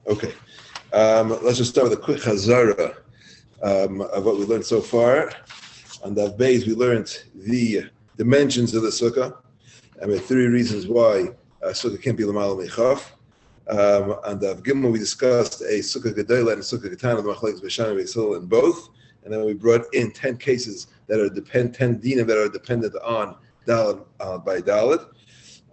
Okay. Let's just start with a quick chazara of what we learned so far. On the base, we learned the dimensions of the sukkah, and we had 3 reasons why a sukkah can't be l'mal mechaf. On the Gimel, we discussed a sukkah gedolah and a sukkah ketana, the machlekes b'shana v'yisrael in both, and then we brought in 10 cases that are 10 dinim that are dependent on dalad by dalad.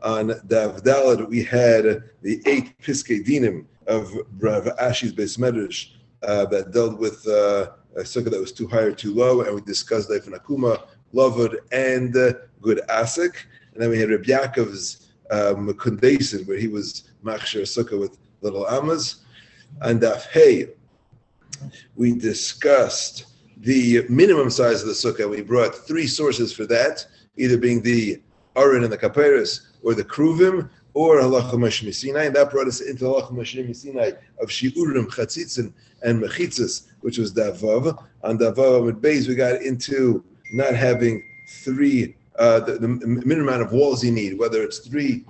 On Dav Dalad, we had the 8 Piskei Dinim of Rav Ashi's Beis Medrash that dealt with a sukkah that was too high or too low, and we discussed Leifin Akuma, Lavud, and Good Asik. And then we had Reb Yaakov's Kundesin, where he was Machshir Sukkah with little Amas. On Daf Hey, we discussed the minimum size of the sukkah. We brought 3 sources for that, either being the Aron and the Kaperis, or the Kruvim, or Halacha Moshe Sinai, and that brought us into Halacha Moshe Sinai of Shiurim, Chatzitzin, and Mechitzas, which was Davav. On Davav with Beis, we got into not having 3, the minimum amount of walls you need, whether it's 3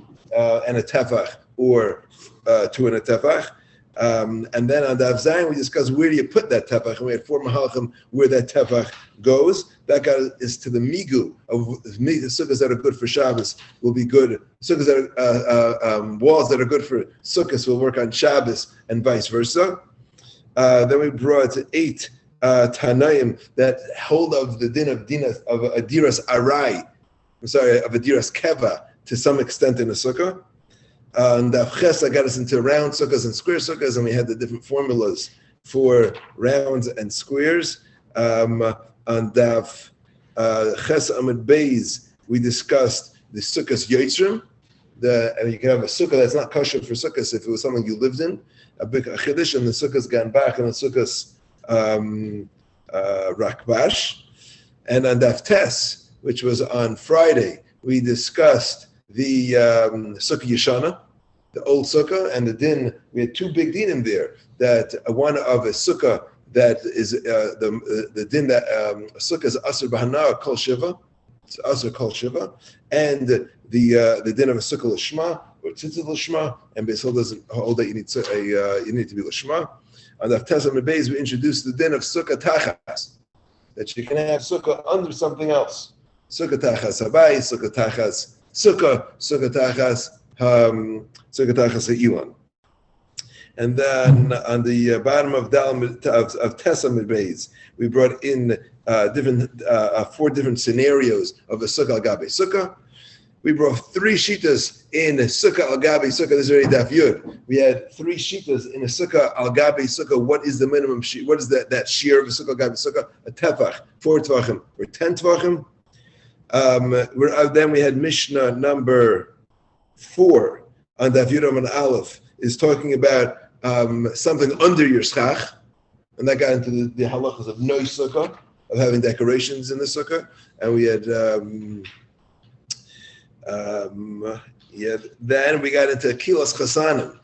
and a tefach or 2 and a tefach. And then on Dav Zayin, we discussed where do you put that tefach, and we had 4 mahalchim where that tefach goes. That got us to the migu of the sukkahs that are good for Shabbos will be good. Sukkahs that are walls that are good for sukkahs will work on Shabbos and vice versa. Then we brought 8 Tanaim that hold of the din of Adiras Arai, of Adiras Keva to some extent in the sukkah. And Daf Chesa got us into round sukkahs and square sukkahs, and we had the different formulas for rounds and squares. On Daf Chesa Amid Beis, we discussed the sukkahs yotzrim. And you can have a sukkah that's not kosher for sukkahs if it was something you lived in, a big chiddush, and the sukkahs ganbach and the sukkahs rakbash. And on Daf Tes, which was on Friday, we discussed the sukkah yeshana, the old sukkah, and the din. We had 2 big dinim there. That one of a sukkah that is the din that a sukkah is asur b'hana kol shiva, it's asur kol shiva, and the din of a sukkah l'shma or tzitzit l'shma, and Beis Hillel doesn't hold that you need to be l'shma. On the Tezam and Beis, we introduced the din of sukkah tachas, that you can have sukkah under something else. Sukkah tachas habayis, sukkah tachas sukkah tachas ilan. And then on the bottom of Tesam Beis, we brought in 4 different scenarios of a sukkah al gabe sukkah. We brought 3 shitas in sukkah al gabe sukkah. This is already daf yud. We had 3 shitas in a sukkah al gabe sukkah. What is the minimum sheet? What is that shear of a sukkah al gabe sukkah? A tefach, 4 tvachim or 10 tvachim. Then we had Mishnah number 4 on Daf Yud Amud Aleph is talking about something under your schach, and that got into the halachas of noy sukkah, of having decorations in the sukkah, and we had then we got into kilas chasanim,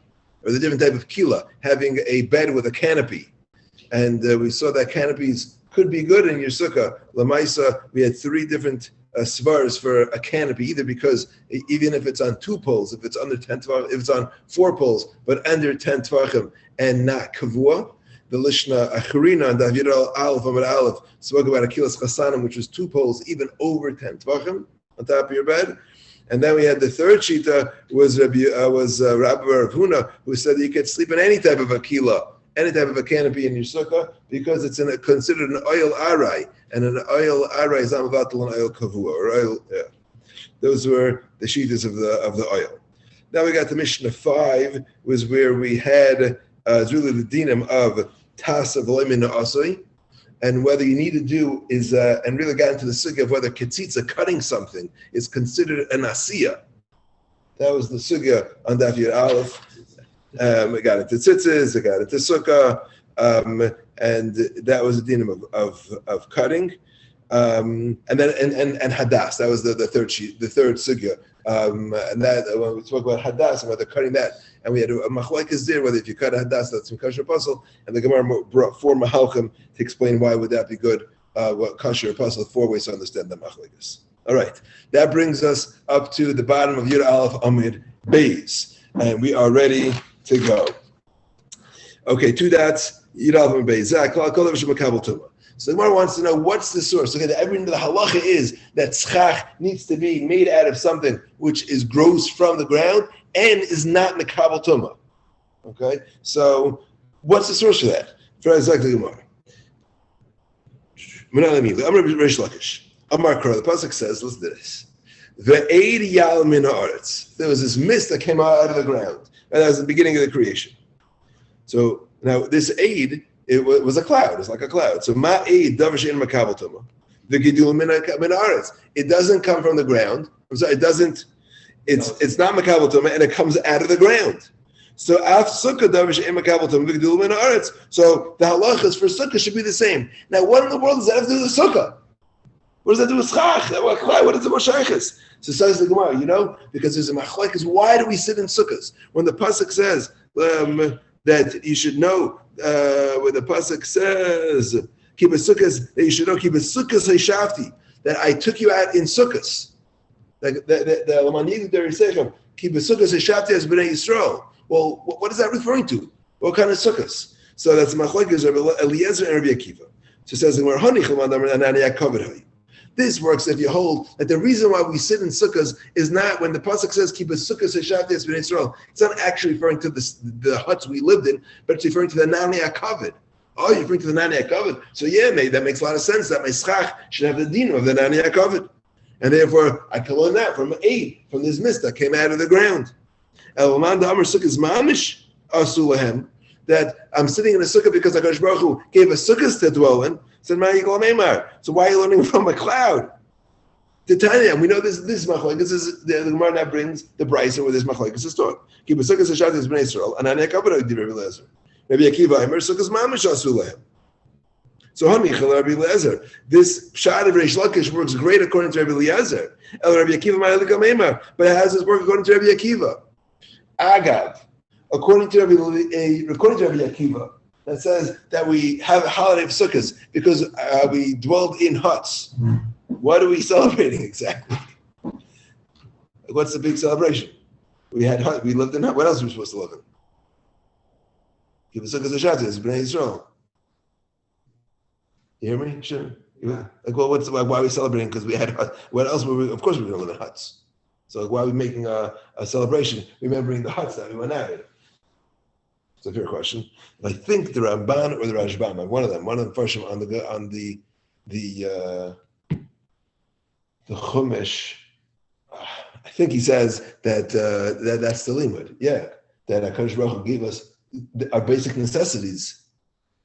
or the different type of kila, having a bed with a canopy, and we saw that canopies could be good in your sukkah. Lamaisa, we had 3 different svars for a canopy, either because even if it's on 2 poles, if it's under 10 tvachim, if it's on 4 poles, but under 10 tvachim and not kavua. The Lishna Acharina and David Aleph Amud Aleph spoke about a kilas chasanim, which was 2 poles, even over 10 tvachim on top of your bed. And then we had the 3rd shita was Rabbi Rav Huna, who said that you could sleep in any type of a kila, any type of a canopy in your sukkah, because it's considered an oil arai, and an oil arai is amavatal an oil kavua, or oil. Yeah. Those were the shitas of the oil. Now we got to Mishnah 5, was where we had it's really the dinim of tas of loimin asoi, and whether you need to do is and really got into the sugya of whether ketzitza, cutting something, is considered an asiyah. That was the sugya on Daf Yud Aleph. We got into tzitzis, we got into sukkah, and that was the dinim of cutting, and then and hadas. That was the third sugya, and that when we spoke about hadas and whether cutting that, and we had a machlokes there whether if you cut a hadas that's from kosher puzzle, and the Gemara brought 4 mahalchim to explain why would that be good, what kosher puzzle, 4 ways to understand the machlokes. All right, that brings us up to the bottom of Yud Aleph Amid Beis, and we are ready to go. Okay, two dots. Yirav and Beizak. So the Gemara wants to know what's the source. Okay, the halacha is that schach needs to be made out of something which grows from the ground and is not mekabel tumah. Okay, so what's the source for that? For exactly the Gemara. The pasuk says, listen to this. Ve'eid yal min haaretz. There was this mist that came out of the ground, and that was the beginning of the creation. So now this aid, it was a cloud. It's like a cloud. So ma aid davar she'en makabel tumah. The gidul min haaretz. It doesn't come from the ground. I'm sorry, it doesn't. It's not makabel tumah, and it comes out of the ground. So af sukkah davar she'en makabel tumah gidul min haaretz. So the halachas for sukkah should be the same. Now, what in the world does that have to do with sukkah? What does that do with schach? What is the moshayichus? So says the Gemara, because there's a machlekes. Why do we sit in sukkahs? When the pasuk says that you should know, when the pasuk says keep a sukkahs, that you should know keep a sukkahs heshafti, that I took you out in sukkahs. The lamanid derisechem keep a sukkahs heshafti as bnei Yisrael. Well, what is that referring to? What kind of sukkahs? So that's machlekes Rabbi Eliezer and Rabbi Akiva. So it says the Gemara hani chumandam anani yakovid. This works if you hold that the reason why we sit in sukkahs is not when the pasuk says keep a sukkah seshaftes b'nei Yisrael. It's not actually referring to the huts we lived in, but it's referring to the nani akavid. Oh, you're referring to the nani akavid. So yeah, mate, that makes a lot of sense. That my schach should have the din of the nani akavid, and therefore I can learn that from this mist that came out of the ground. Elaman da'amar sukkahs mamish asulahem. That I'm sitting in a sukkah because HaKadosh Baruch Hu gave us sukkahs to dwell in. So why are you learning from a cloud? Titania, we know this machlokes. This is the Gemara now brings the brisa where this machlokes is taught. Keep a sukkah seshaftes b'nei Yisrael, and ani akavod di Rabbi Eliezer. Rabbi Akiva Aimer sukkahs mamish asu lehem. So hamichal Rabbi Eliezer. This pshat of Reish Lakish works great according to Rabbi Eliezer. El Rabbi Akiva ma'alikam Aimer, but it has this work according to Rabbi Akiva. Agav, according to Rabbi Akiva. That says that we have a holiday of sukkahs because we dwelled in huts. What are we celebrating exactly? What's the big celebration? We lived in huts. What else were we supposed to live in? Give a sukkahs hashaftes, b'nei Yisrael. You hear me? Sure. Yeah. Why are we celebrating? Because we had huts. What else were we? Of course we were going to live in huts. So why are we making a celebration, remembering the huts that we went out in? It's a fair question. I think the Ramban or the Rashbam, one of them first on the Chumash. I think he says that that's the limud. Yeah, that HaKadosh Baruch Hu gave us our basic necessities.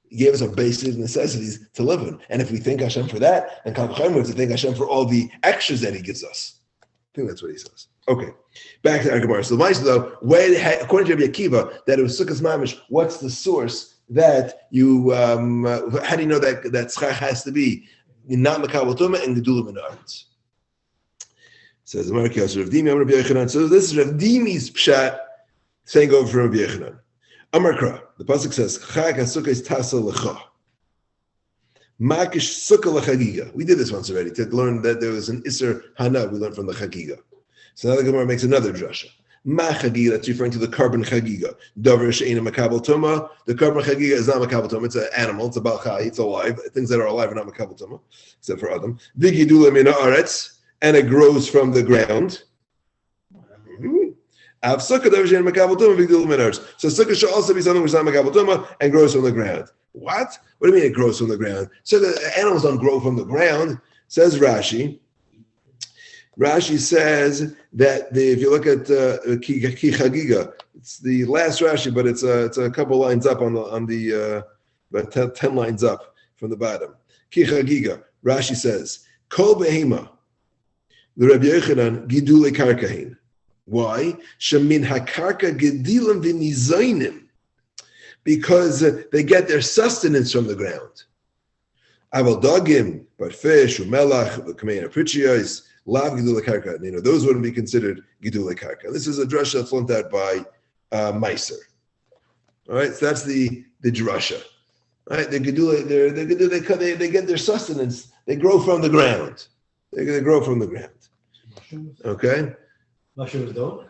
He gave us our basic necessities to live in, and if we thank Hashem for that, then Kal V'chomer we have to thank Hashem for all the extras that He gives us. I think that's what he says. Okay, back to our Gemara. So the Maisa though, according to Rabbi Akiva, that it was Sukkos Mamish. What's the source that you? How do you know that schach has to be not Makabel Tumah and Gedulim in Arts? Says the Marki Rav Dimi Rabbi Yochanan. So this is Rav Dimi's pshat saying over from Rabbi Yochanan. Amar Kra. The pasuk says Chag HaSukkah is Tasa Lecha. Makish Sukkah L'Chagiga. We did this once already to learn that there was an Isser Hana. We learned from the Chagiga. So now the Gemara makes another drasha. Ma Chagiga, that's referring to the carbon Chagiga. Davar She'ena Makabel Tumah. The carbon Chagiga is not Makabel Tumah. It's an animal. It's a Balchai. It's alive. Things that are alive are not Makabel Tumah, except for Adam. Vigidula Mina Aretz, and it grows from the ground. Av Sukkah Davar She'ena Makabel Tumah. Vigidula Mina Aretz. So Sukkah should also be something which is not Makabel Tumah and grows from the ground. What? What do you mean it grows from the ground? So the animals don't grow from the ground, says Rashi. Rashi says that if you look at Ki Chagiga, it's the last Rashi, but it's a couple lines up on the about 10 lines up from the bottom. Ki Chagiga, Rashi says, Kol Behema, the Rabbi Yochanan Gidule Karkahin. Why? Shemin Hakarka Gedilim V'Nizaynim. Because they get their sustenance from the ground. Aval dogim, but fish, umelach, kamein aprichios, lav gidule karka. Those wouldn't be considered gidule karka. This is a drasha that's learned out by Meiser. All right, so that's the drasha. All right, they get their sustenance. They grow from the ground. They grow from the ground. Okay. Mushrooms don't.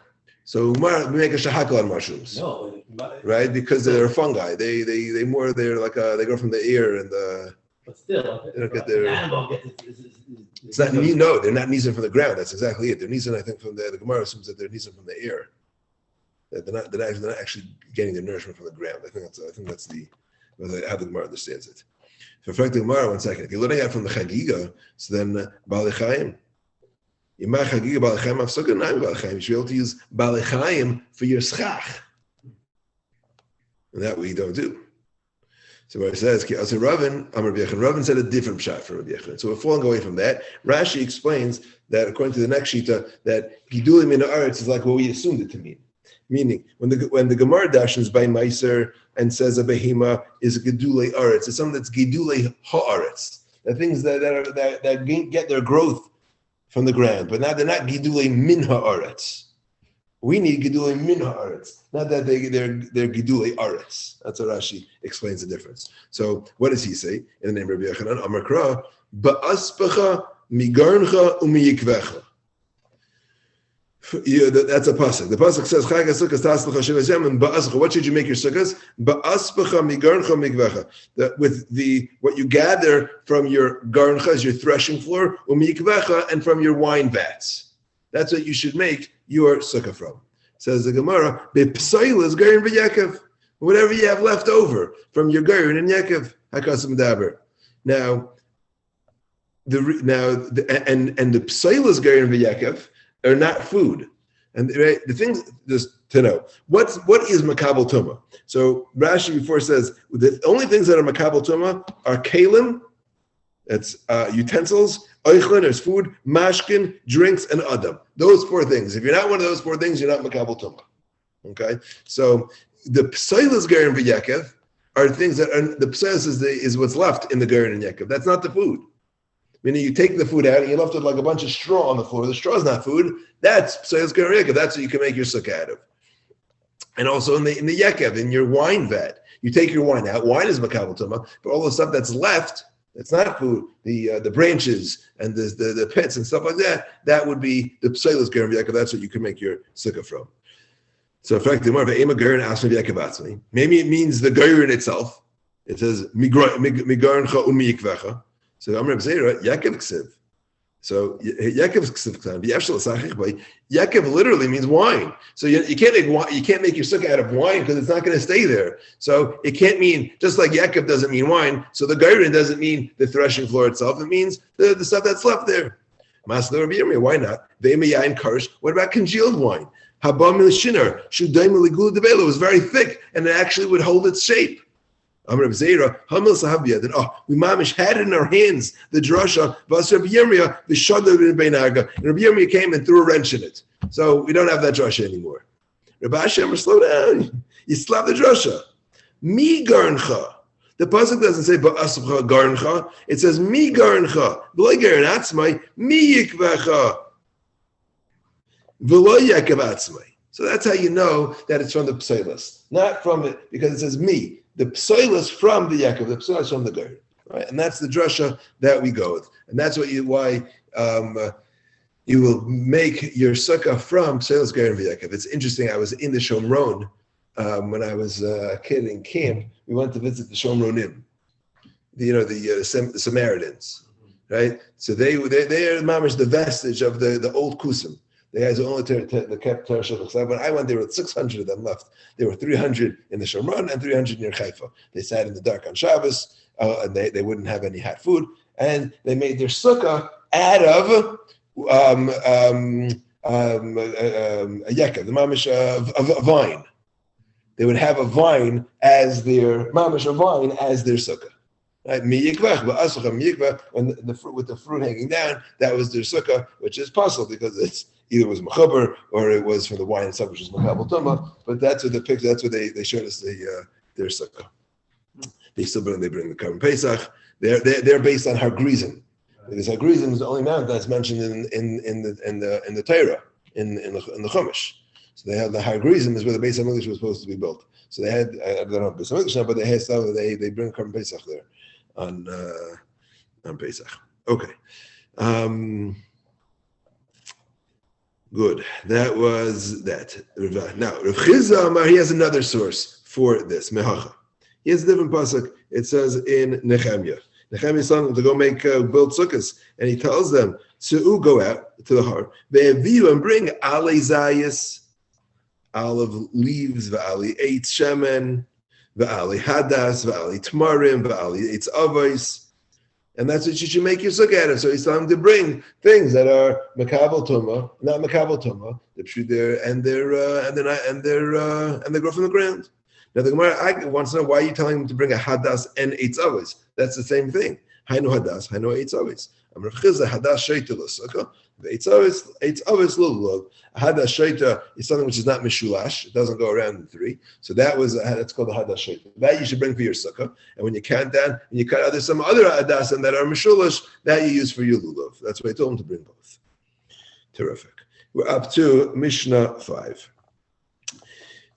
So we make a shahakal on mushrooms. No, right? Because they're fungi. They're like they grow from the ear and the. But still, they don't get their. An animal gets It's not no, they're not nizim from the ground. That's exactly it. They're nizim, I think, from the Gemara assumes that they're nizim from the air. That they're not actually getting their nourishment from the ground. I think that's how the Gemara understands it. So, for the Gemara, 1 second. If you're learning out from the Chagiga, so then Baalei Chaim. Yimach Chagiga Baalei Chaim Afsuka Naim Baalei Chaim. You should be able to use Baalei Chaim for your schach. And that we don't do. So what it says, Ki Asa Ravin, Amar Rabbi Yechon. Ravin said a different shot for Rabbi Yechon. So we're falling away from that. Rashi explains that according to the next shita, that Gidulim min haaretz is like what we assumed it to mean. Meaning, when the Gemara dashens by Meiser and says a behema is a Gedulei Aretz, it's something that's Gedulei Haaretz. The things that get their growth from the ground, but now they're not Gedulei min haaretz. We need Gedulei min haaretz, not that they're Gedulei Aretz. That's what Rashi explains the difference. So what does he say in the name of Rabbi Yochanan? Amar Kra, ba'aspecha migarncha umiyikvecha. That's a pasuk. The pasuk says, "Chag sukkahs taslucha shivashem and ba'aspecha." What should you make your sukkahs? Ba'aspecha migarncha mikvecha. That with what you gather from your garncha is your threshing floor, umiyikvecha, and from your wine vats. That's what you should make your sukkah from. Says the Gemara, "Bepsailas garin v'yakev." Whatever you have left over from your garin and yakev, hakasim daber. Now, the psailas garin v'yakev are not food. And the things, just to know, what is makabel tuma? So Rashi before says, the only things that are makabel tuma are kalim, that's utensils, oichlin, there's food, mashkin, drinks, and adam. Those 4 things. If you're not one of those 4 things, you're not makabel tuma. Okay? So the psailas garin v'yakev are things that are, the psailas is what's left in the garin and yakev. That's not the food. Meaning you take the food out and you're left with like a bunch of straw on the floor. The straw is not food. That's psayos gareka. That's what you can make your sukkah out of. And also in the yekev, in your wine vat, you take your wine out. Wine is makabel tuma, but all the stuff that's left, that's not food. The branches and the pits and stuff like that, that would be the psayos gareka. That's what you can make your sukkah from. So effectively, more of an ema garin asma yekev. Maybe it means the garin itself. It says migarincha umiyikvecha. So I'm Reb Zera, Yaakov Ksiv. So Yaakov Ksiv, Yaakov literally means wine. So you can't make wine, you can't make your sukkah out of wine because it's not going to stay there. So it can't mean, just like Yaakov doesn't mean wine, so the Gairin doesn't mean the threshing floor itself. It means the stuff that's left there. Masna Rabbi Yirmiyah, why not? Ve'emayayin karsh. What about congealed wine? Habam Shinar, Shudaim Ligul Debelo was very thick and it actually would hold its shape. Amar Reb Zera, Hamil Sahabia, that we mamish had it in our hands the drasha, Vas Rabbi Yirmiyah, the Shadar in Beinaga, and Rabbi Yirmiyah came and threw a wrench in it. So we don't have that drasha anymore. Rabbi Hashem, slow down. You slap the drasha. Mi garncha. The pasuk doesn't say ba'asubcha garncha. It says mi garncha. V'lo garin atzmai mi yikvecha. V'lo yakev atzmai. So that's how you know that it's from the psailas, not from it, because it says me. The psailas from the Yaakov, the psailas from the Gerd, right? And that's the drasha that we go with, and that's why you will make your sukkah from psailas Gerd and Yaakov. It's interesting. I was in the Shomron when I was a kid in camp. We went to visit the Shomronim, the Samaritans, right? So they are mamish the vestige of the old Kusim. They had only the kept Torah. When I went, there were 600 of them left. There were 300 in the Shomron and 300 near Haifa. They sat in the dark on Shabbos, and they wouldn't have any hot food. And they made their sukkah out of a yeka, the mamish of a vine. They would have a vine as their mamish, a vine as their sukkah. Right? When the fruit with the fruit hanging down, that was their sukkah, which is possible because it's either was mechaber or it was from the wine itself, which is makabel tuma. But that's what the picture. That's what they showed us their sukkah. They bring the Karban Pesach. They're based on Har Gerizim. Because Har Gerizim is the only mount that's mentioned in the Torah in the Chumash. So they had the Har Gerizim is where the Beis Hamikdash was supposed to be built. So they had, I don't know Beis Hamikdash now, but they had stuff. They bring Karban Pesach there on Pesach. Okay. Good. That was that. Now, Rav Chizda Amar, he has another source for this, Mehacha. He has a different pasuk. It says in Nehemiah. Nehemiah is telling them to go build sukkahs, and he tells them to go out to the har. Ve'aviu, and bring alei zayis, olive leaves, ve'ali eitz shemen, ve'ali hadas, ve'ali tmarim, ve'ali eitz avos. And that's what you should make your sukkah out of. So he's telling them to bring things that are makabel tuma, not makabel tuma, and they grow from the ground. Now the Gemara wants to know, why are you telling them to bring a hadas and eitz avos? That's the same thing. Hainu hadas, hainu eitz avos. Amar Chizda hadas sheita l'sukkah, eitz avos l'lulav. A hadas sheita is something which is not mishulash; it doesn't go around in three. So that's called a hadas sheita. That you should bring for your sukkah. And when you count down, and you cut some other hadas that are mishulash, that you use for your lulav. That's why I told him to bring both. Terrific. We're up to Mishnah 5.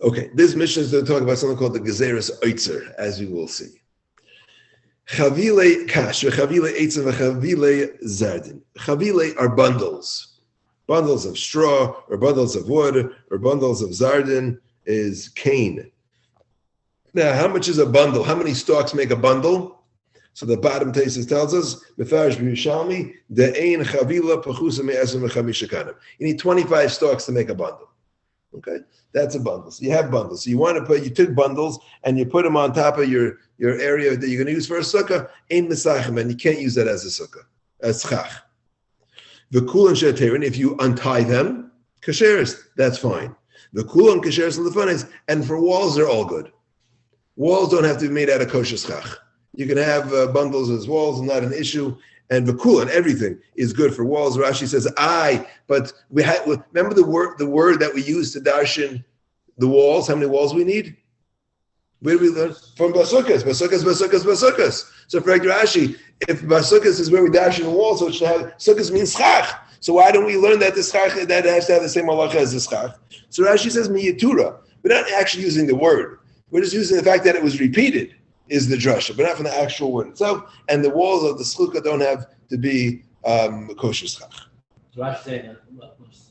Okay, this Mishnah is going to talk about something called the Gezeres Oitzer, as you will see. Chavile kash, chavile eitzim, chavile zardin. Chavile are bundles. Bundles of straw, or bundles of wood, or bundles of zardin is cane. Now, how much is a bundle? How many stalks make a bundle? So the bottom thesis tells us, Mefarish b'Yushalmi, de'ein chavila pachusa me'esem v'chamisha kanim. You need 25 stalks to make a bundle. Okay, that's a bundle. So you have bundles. So you took bundles and you put them on top of your area that you're going to use for a sukkah. Ein mesachem, and you can't use that as a sukkah, as chach. The kulan sheterin, if you untie them, kasheris, that's fine. The kulan kasheris on the funnies, and for walls they're all good. Walls don't have to be made out of kosher schach. You can have bundles as walls, not an issue. And v'kul and everything is good for walls. Rashi says, but remember the word that we use to darshan the walls. How many walls we need? Where do we learn? From basukas. So for Rashi, if basukas is where we darshan the walls, so it should have sukkahs means schach. So why don't we learn that the schach that has to have the same halacha as the schach? So Rashi says miyatura. We're not actually using the word. We're just using the fact that it was repeated. Is the drasha, but not from the actual word itself. And the walls of the sukkah don't have to be kosher schach. So I say that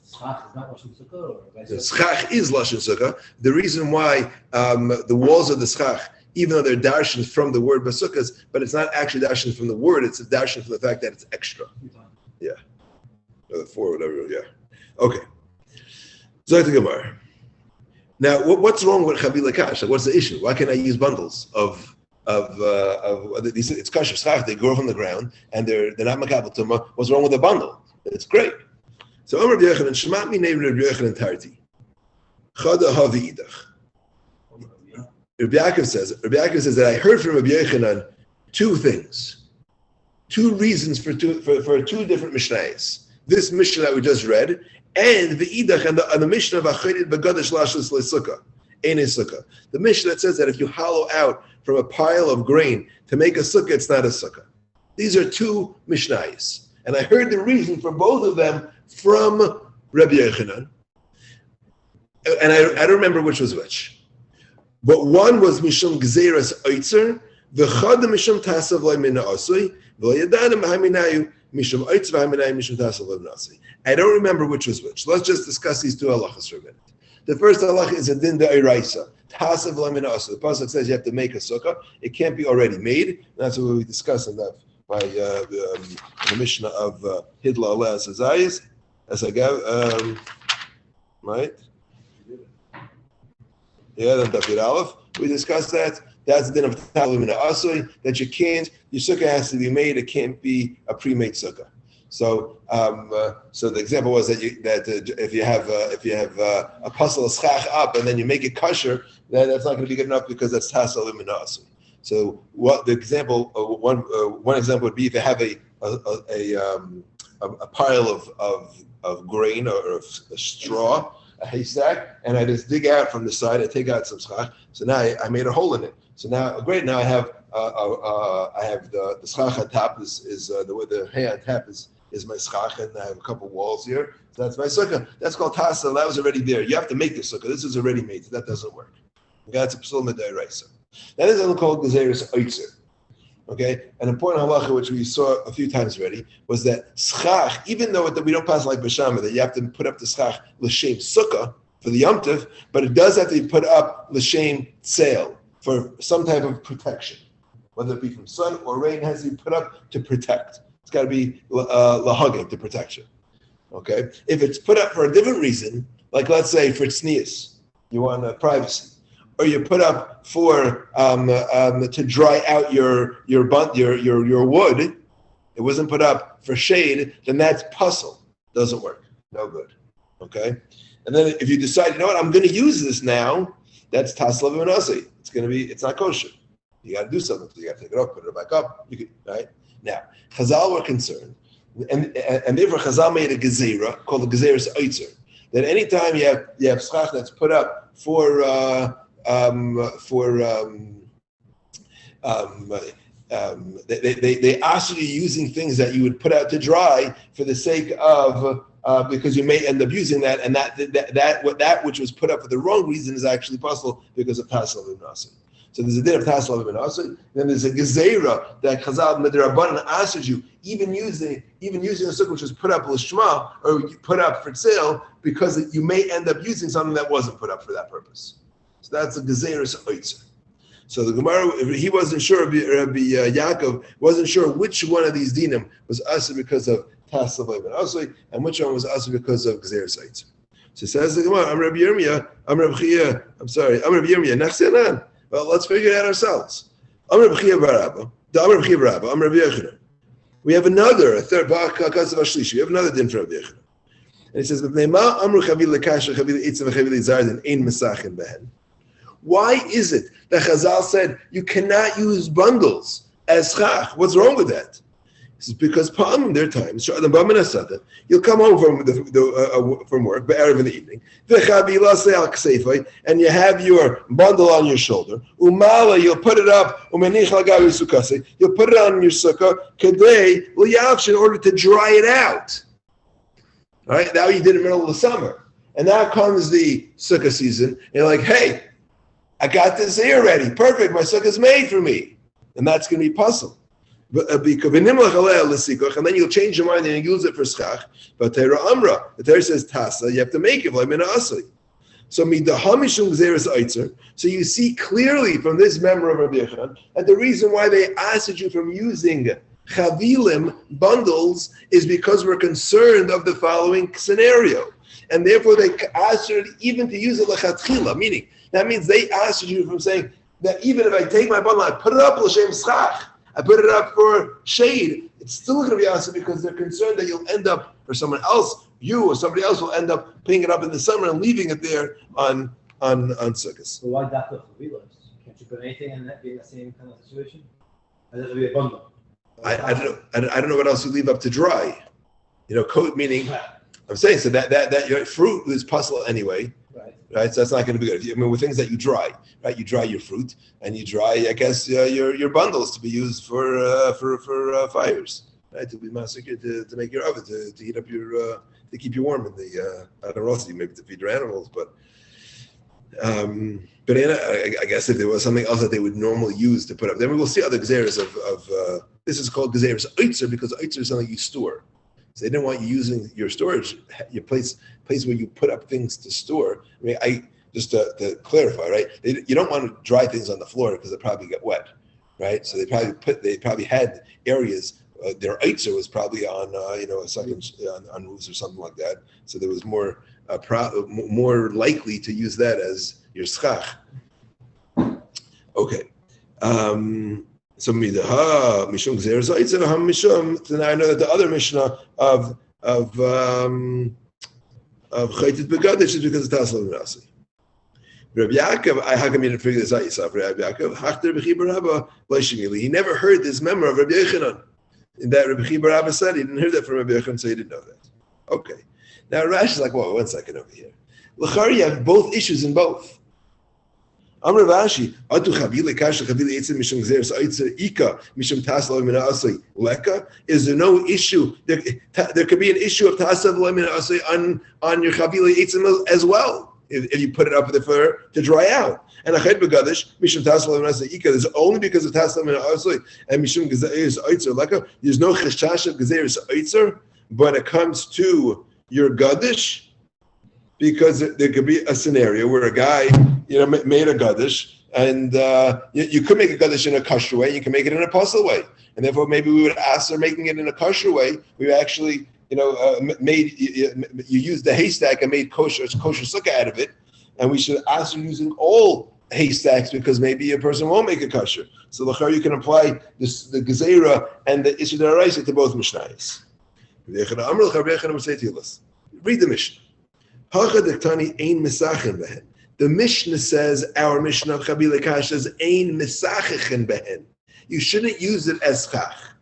schach is not lashon sukkah, or the schach is lashon sukkah. The reason why the walls of the schach, even though they're darshan from the word basukkas, but it's not actually darshan from the word; it's a darshan from the fact that it's extra. Yeah, or the four, whatever. Yeah. Okay. Zayt Gemara. Now, what's wrong with chavila kash? Like, what's the issue? Why can't I use bundles of these? It's kasher schach. They grow from the ground, and they're not makabel tuma. What's wrong with a bundle? It's great. So Amar Rabbi Yochanan, Shmat mi neiv Rabbi Yochanan tarti. Chada havi idach. Rabbi Yaakov says that I heard from Rabbi Yochanan two things, two reasons for two different mishnayos. This mishnah that we just read, and the idach and the mishnah of achayit begadash lashus lesukkah. Sukkah. The Mishnah that says that if you hollow out from a pile of grain to make a sukkah, it's not a sukkah. These are two Mishnayos. And I heard the reason for both of them from Rabbi Yochanan. And I don't remember which was which. But one was Mishum Gzeras Oitzer, v'chad Mishum Tasav Le'mina Asui, v'layadanim ha'minayu Mishum Oitzer ha'minayu Mishum Tasav Le'mina Asui. I don't remember which was which. Let's just discuss these two halachas for a minute. The first halacha is a din da'iraisa. Tasav lamina asa. The pasuk says you have to make a sukkah. It can't be already made. That's what we discussed in that by the Mishnah of Hidla Allah Azayis. As I go, right? Yeah, then Dafir Aleph. We discussed that. That's the din of tasav lamina asa. That your sukkah has to be made. It can't be a pre-made sukkah. So, so the example was that if you have a puzzle of schach up and then you make it kosher, then that's not going to be good enough because that's tasal iminasu. So, what the example one example would be if you have a pile of grain or of straw, a haystack, and I just dig out from the side, I take out some schach. So now I made a hole in it. So now, great. Now I have the schach on top is the hay on top is my schach, and I have a couple walls here. So that's my sukkah. That's called tasa. That was already there. You have to make the sukkah. This is already made. So that doesn't work. That's a psul medayraisa. That is called gezeres oitzer. Okay, an important halacha which we saw a few times already was that schach, even though we don't pass like b'shama that you have to put up the schach l'shem sukkah for the Yom Tov, but it does have to be put up l'shem tzeil for some type of protection, whether it be from sun or rain. It has to be put up to protect. It's got to be lahagim, to protection. Okay, if it's put up for a different reason, like let's say for tznius, you want privacy, or you put up for to dry out your wood, it wasn't put up for shade, then that's puzzle. Doesn't work. No good. Okay? And then if you decide, you know what, I'm going to use this now, that's tasla v'nasi. It's not kosher. You got to do something. So you got to take it off, put it back up. You could, right? Now, Chazal were concerned, and therefore Chazal made a gezerah called the gezerah oitzer, that anytime you have schach that's put up for they ask you using things that you would put out to dry for the sake of because you may end up using that, and that which was put up for the wrong reason is actually possible because of tasal v'nasi. So there's a din of tasal v'nasi. Then there's a gezerah that Chazal Midrabanan asked you even using a sukkah which was put up l'shma or put up for sale because you may end up using something that wasn't put up for that purpose. So that's a gezerah oitzer. So the Gemara, he wasn't sure, Rabbi Yaakov wasn't sure which one of these dinim was asur because of tasal v'nasi and which one was asur because of gezerah oitzer. So says the Gemara, I'm Rabbi Yirmiyah, Nachsenan. Well, let's figure it out ourselves. We have another, a third, we have another din for Rabbi Yochanan. And he says, why is it that Chazal said you cannot use bundles as chach? What's wrong with that? He says, because there are times you'll come home from work, erev in the evening, and you have your bundle on your shoulder. Umala, you'll put it up. You'll put it on your sukkah in order to dry it out. All right, now you did it in the middle of the summer, and now comes the sukkah season. And you're like, hey, I got this here ready. Perfect, my sukkah's made for me, and that's going to be puzzle. And then you'll change your mind and use it for schach. But the Torah says tasa, you have to make it like mina asli. So you see clearly from this memory of Rabbi Yochanan that the reason why they asked you from using chavilim bundles is because we're concerned of the following scenario, and therefore they asked you even to use it lechatchila. Meaning that means they asked you from saying that even if I take my bundle, I put it up l'shem schach. I put it up for shade, it's still going to be awesome because they're concerned that you'll end up, or someone else, you or somebody else will end up putting it up in the summer and leaving it there on sukkahs. So why that for villas? Can't you put anything in that be in the same kind of situation? Or does it be a bundle? I don't know what else you leave up to dry. Coat meaning, I'm saying, so that your fruit is puzzle anyway. Right, so that's not going to be good. I mean, with things that you dry, right? You dry your fruit, and you dry, I guess, your bundles to be used for fires, right? To be massacred to make your oven, to heat up to keep you warm in the I don't know, maybe to feed your animals, but I guess if there was something else that they would normally use to put up, then we will see other gezeras of this is called gezeras oitzer because oitzer is something you store. So they didn't want you using your storage, your place where you put up things to store. I mean, just to clarify, right? You don't want to dry things on the floor because they probably get wet, right? So they probably had areas. Their oitzer was probably on a second on roofs or something like that. So there was more likely to use that as your schach. Okay. So mishum gzeres oitzer mishum. So now I know that the other Mishnah of chaytit begadish is because of tasal v'nasi. Rabbi Yaakov, how come you didn't figure this out yourself? Rabbi Yaakov, Hachter b'chibar Rabba loishimili. He never heard this memory of Rabbi Yochanan. In that Rabbi Chibar Rabba said, he didn't hear that from Rabbi Yochanan, so he didn't know that. Okay. Now Rashi is like, whoa, 1 second over here. L'chari, you have both issues in both. Amr Rashi, atu chavile kasha chavile etzim mishum gzeres oitzer ika mishum tasal mina asay leka. Is there no issue? There could be an issue of tasal mina asay on your chavile etzim as well. if you put it up there to dry out. And ached begadish mishum taslam nasa ika is only because of taslam and asli and mishum gezeir oitzer. Like there's no cheshash of gezeir oitzer, but it comes to your gadish because there could be a scenario where a guy made a gadish. And you could make a gadish in a kosher way, you can make it in a puzzle way. And therefore, maybe we would ask her making it in a kosher way. We actually, made you used the haystack and made kosher sukkah out of it. And we should ask her using all haystacks because maybe a person won't make a kosher. So l'char you can apply the gezerah and the issue d'oraisa to both mishnayos. Read the Mishnah. The Mishnah says, our Mishnah of Chabila Kash says, Ein Misachichin Behen. You shouldn't use it as chach.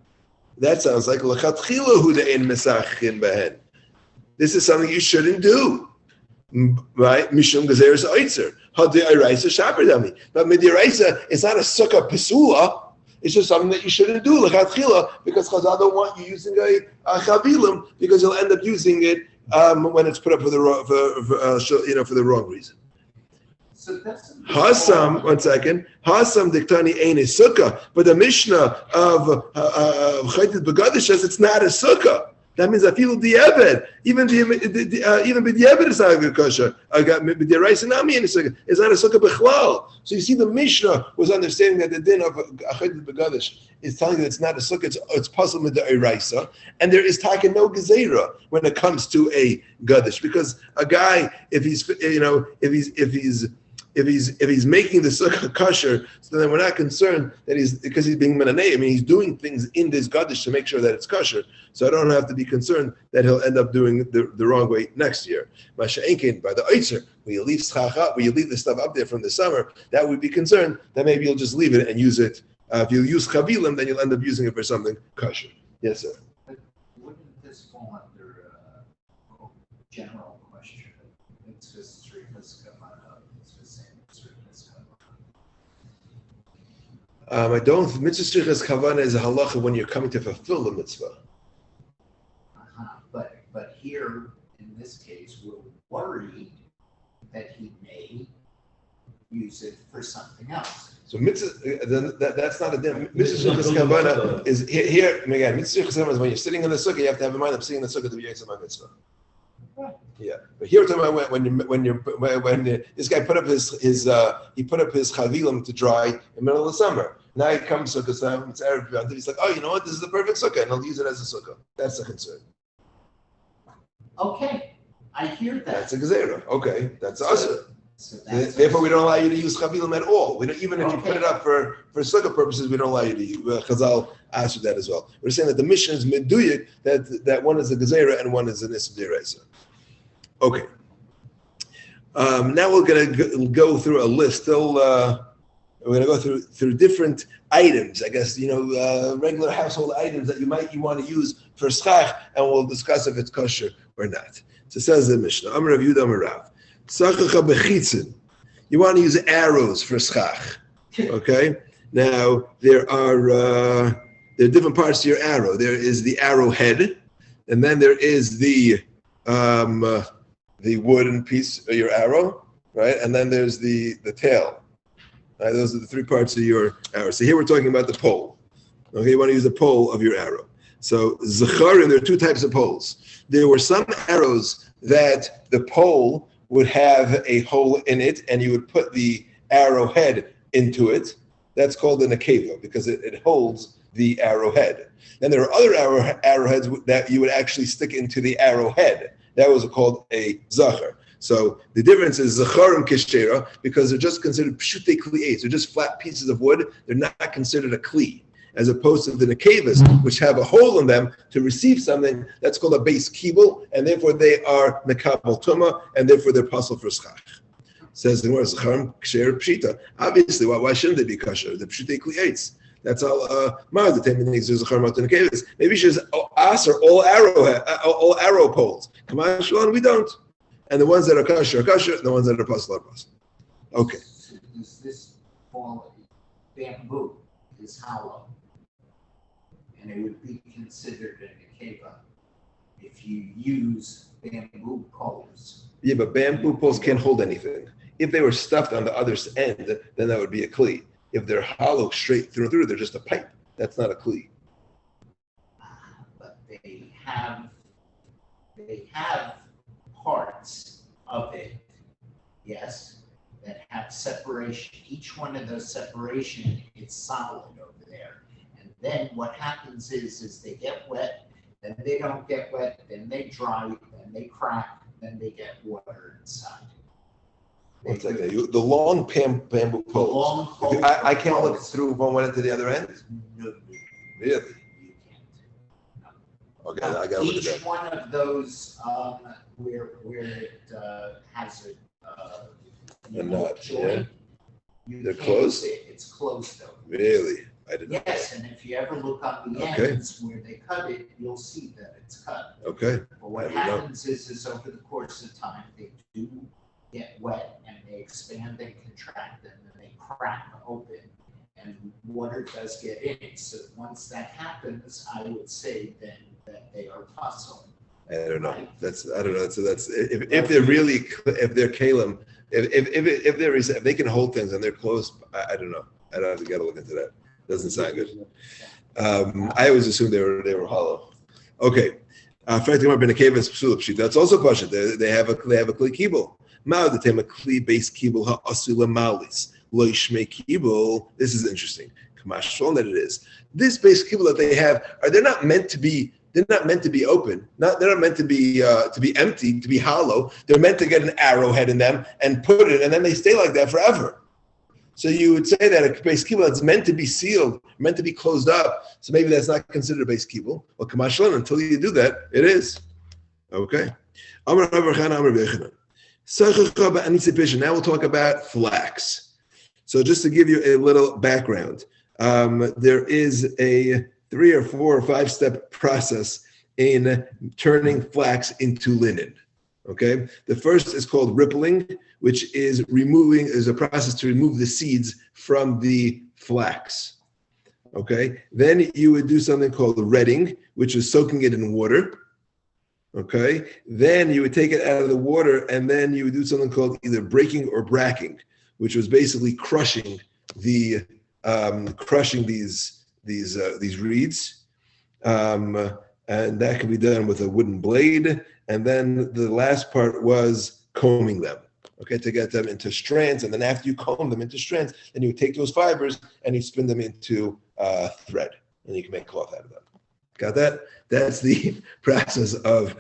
That sounds like L'chatchila hu de Ein Misachichin Behen. This is something you shouldn't do. Right? Mishum Gezeres Oitzer. Had the Iraisa Shapardami. But Midiraisa is not a sukkah pesula. It's just something that you shouldn't do, L'chatchila, because Chazal don't want you using a chavilim, because you'll end up using it when it's put up for the wrong reason. So that's Hasam, one second. Hasam diktani ain't a sukkah, but the Mishnah of Chaytit Begadish says it's not a sukkah. That means I feel di'eved. Even b'di'eved is not a good kosher. I got b'di'eraisa nami in a sukkah. It's not a sukkah b'chlal. So you see, the Mishnah was understanding that the din of Chaytit Begadish is telling you that it's not a sukkah. It's puzzle with the eraisa, and there is taken no gezerah when it comes to a gadish, because a guy, if he's making the sukkah kosher, so then we're not concerned that because he's being menanei. I mean, he's doing things in this gadish to make sure that it's kosher. So I don't have to be concerned that he'll end up doing the wrong way next year. Masha Enkin, by the oitzer, when you leave schach when you leave the stuff up there from the summer, that would be concerned that maybe you'll just leave it and use it. If you use chavilim, then you'll end up using it for something kosher. Yes, sir. But wouldn't this fall under a general question? It's just I don't. Mitzvah strichas kavana is a halacha when you're coming to fulfill the mitzvah. But here, in this case, we're worried that he may use it for something else. So mitzvah, that's not a din. Mitzvah strichas kavana is here again. Mitzvah strichas kavana is when you're sitting in the sukkah. You have to have in mind I'm sitting in the sukkah to be yitzam mitzvah. Yeah, but here we're talking about when this guy put up his chavilim to dry in the middle of the summer. Now he comes sukkah time, it's Erev, he's like, oh, you know what? This is the perfect sukkah, and I'll use it as a sukkah. That's the concern. Okay, I hear that. That's a gezerah. Okay, that's us. So therefore, we don't allow you to use chavilim at all. We don't, even if you put it up for sukkah purposes, we don't allow you to use. Chazal asked you that as well. We're saying that the mission is meduyik, that one is a gezerah and one is an ism d'oraisa. Okay. Now we're going to go through a list. We're going to go through different items, I guess, regular household items that you want to use for schach, and we'll discuss if it's kosher or not. So it says the Mishnah, Amar Rav Yehuda Amar Rav, Sachacha bechitzin. You want to use arrows for schach. Okay? Now, there are different parts to your arrow. There is the arrowhead, and then there is the wooden piece of your arrow, right? And then there's the tail. Right? Those are the three parts of your arrow. So here we're talking about the pole. Okay, you want to use the pole of your arrow. So Zacharim, there are two types of poles. There were some arrows that the pole would have a hole in it, and you would put the arrowhead into it. That's called an akeva because it holds the arrowhead. Then there are other arrowheads that you would actually stick into the arrowhead. That was called a zachar. So the difference is zacharim kishera because they're just considered pshutei kli'es. They're just flat pieces of wood. They're not considered a kli, as opposed to the nekevas, which have a hole in them to receive something. That's called a base kibul, and therefore they are mekabel tuma, and therefore they're possible for schach. Says the Gemara, zacharim kishera pshita. Obviously, why shouldn't they be kosher? The pshutei kli'es. That's all. Maybe she says, "Aser all arrow poles." Come on, Shalom, we don't. And the ones that are kosher, and the ones that are pasal are pasal. Okay. So does this quality, bamboo is hollow, and it would be considered an akeva if you use bamboo poles. Yeah, but bamboo poles can't hold anything. If they were stuffed on the other end, then that would be a kli. If they're hollow straight through, they're just a pipe. That's not a kli. But they have parts of it, yes, that have separation. Each one of those separation is solid over there. And then what happens is they get wet, then they don't get wet, then they dry, then they crack, then they get water inside. One second. The long bamboo poles. I can't look through one end to the other end? No, Really? you can't. Okay, I got to look at Each that. one of those where it has A nut, joint, you They're can't closed? see it. It's closed though. Really? I didn't know. Yes, and if you ever look on the Okay. ends where they cut it, you'll see that it's cut. Okay. But what I didn't know. happens is over the course of time, they do get wet and they expand and contract and then they crack open and water does get in. So once that happens, I would say then that they are tussle. I don't know. I don't know. So that's if they're really if they're kalim, if they can hold things and they're close. I don't know. I don't have to look into that. Doesn't sound good. I always assumed they were hollow. Okay. That's also pasha. They have a kli kibul. Ma'od the tema kli base kibul ha'asula malis lo yishmei kibul. This is interesting. Kamashon that it is. This base kibul that they have they're not meant to be. They're not meant to be open. They're not meant to be empty, to be hollow. They're meant to get an arrowhead in them and put it, and then they stay like that forever. So you would say that a base kibul that's meant to be sealed, meant to be closed up. So maybe that's not considered a base kibul. Well, kamashlan, until you do that, it is. Okay. Now we'll talk about flax. So just to give you a little background, there is a 3 or 4 or 5 step process in turning flax into linen. Okay, the first is called rippling, which is a process to remove the seeds from the flax. Okay, then you would do something called retting, which is soaking it in water. Okay, then you would take it out of the water, and then you would do something called either breaking or bracking, which was basically crushing these reeds, and that can be done with a wooden blade. And then the last part was combing them, okay, to get them into strands. And then after you comb them into strands, then you take those fibers and you spin them into thread, and you can make cloth out of them. Got that? That's the process of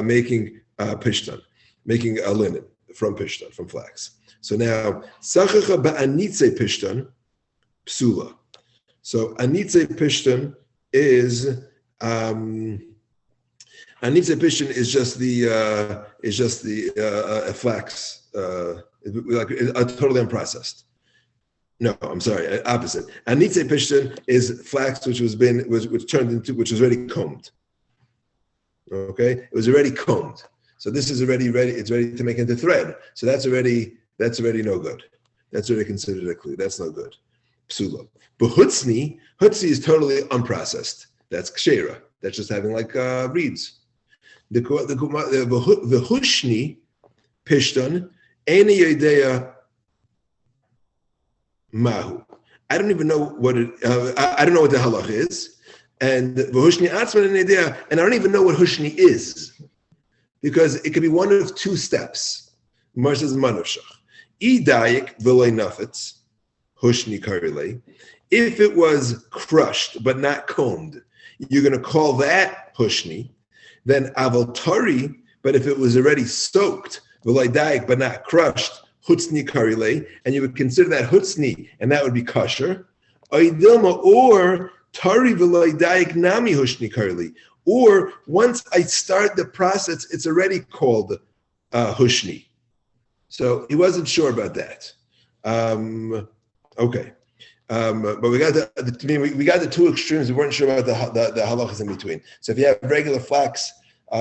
making pishtan, making a linen from pishtan, from flax. So now, sachacha ba'anitze pishtan, psula. So anitze pishtan is just the flax, like totally unprocessed. No, I'm sorry, opposite. Anitze pishtan is flax which was already combed. Okay, it was already combed. So this is already ready. It's ready to make into thread. So that's already no good. That's already considered a kli. That's no good. Psula. But hutzni is totally unprocessed. That's kshera. That's just having like reeds. The hushni pishtan eni yedea mahu. I don't even know what it. I don't know what the halach is, and v'hushni atzman eni yedea, and I don't even know what hushni is, because it could be one of 2 steps. Mar says manavshach. Idayik v'loy nafetz hushni karilei. If it was crushed but not combed, you're going to call that hushni. Then avaltari, but if it was already soaked, v'loidaik but not crushed, hutzni karile, and you would consider that hutzni, and that would be kosher. Oidilma, or tari v'loidaik nami hushni karile. Or once I start the process, it's already called hushni. So he wasn't sure about that. Okay. But we got the 2 extremes. We weren't sure about the halachas in between. So if you have regular flax,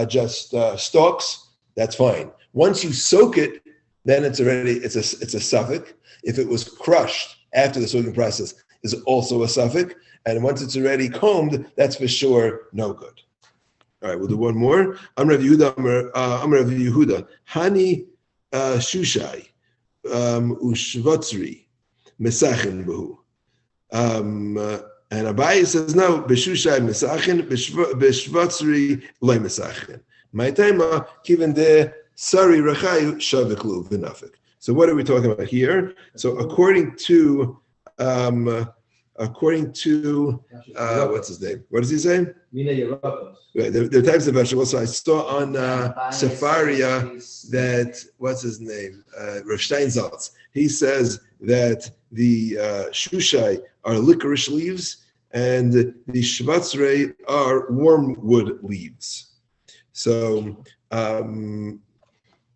just stalks, that's fine. Once you soak it, then it's a suffix. If it was crushed after the soaking process, is also a suffix. And once it's already combed, that's for sure no good. All right, we'll do one more. Amr Rav Yehuda, Amr Rav Yehuda, Hani Shushai, Ushvatzri, Mesachin Behu. And Abaye says, no, Beshushai Mesachin, Beshvatzri, Loy Mesachin. My time, given the Sari Rachayu, Shaviklu, Vinafik. So what are we talking about here? So according to what's his name? What does he say? Right, there are types of vegetables. So I saw on Sefaria that, what's his name? Rav Steinsaltz. He says that the shushai are licorice leaves and the shvatzrei are wormwood leaves. So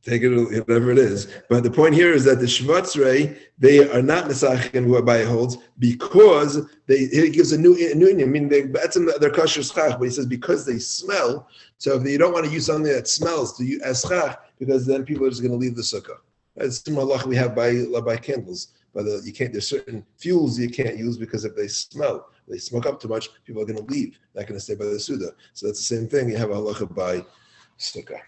take it whatever it is. But the point here is that the shvatzrei, they are not mesachin what Abaye holds because it gives a new union. I mean, they're kosher schach, but he says because they smell. So if you don't want to use something that smells to use as schach, because then people are just going to leave the sukkah. That's similar halach we have by candles. But you can't. There's certain fuels you can't use because if they smell, they smoke up too much, people are going to leave. They're not going to stay by the suda. So that's the same thing. You have a halacha by sukkah.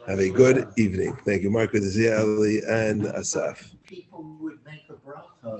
Have a good evening. Thank you, Mark, Ali, and Asaf. People would make a bracha.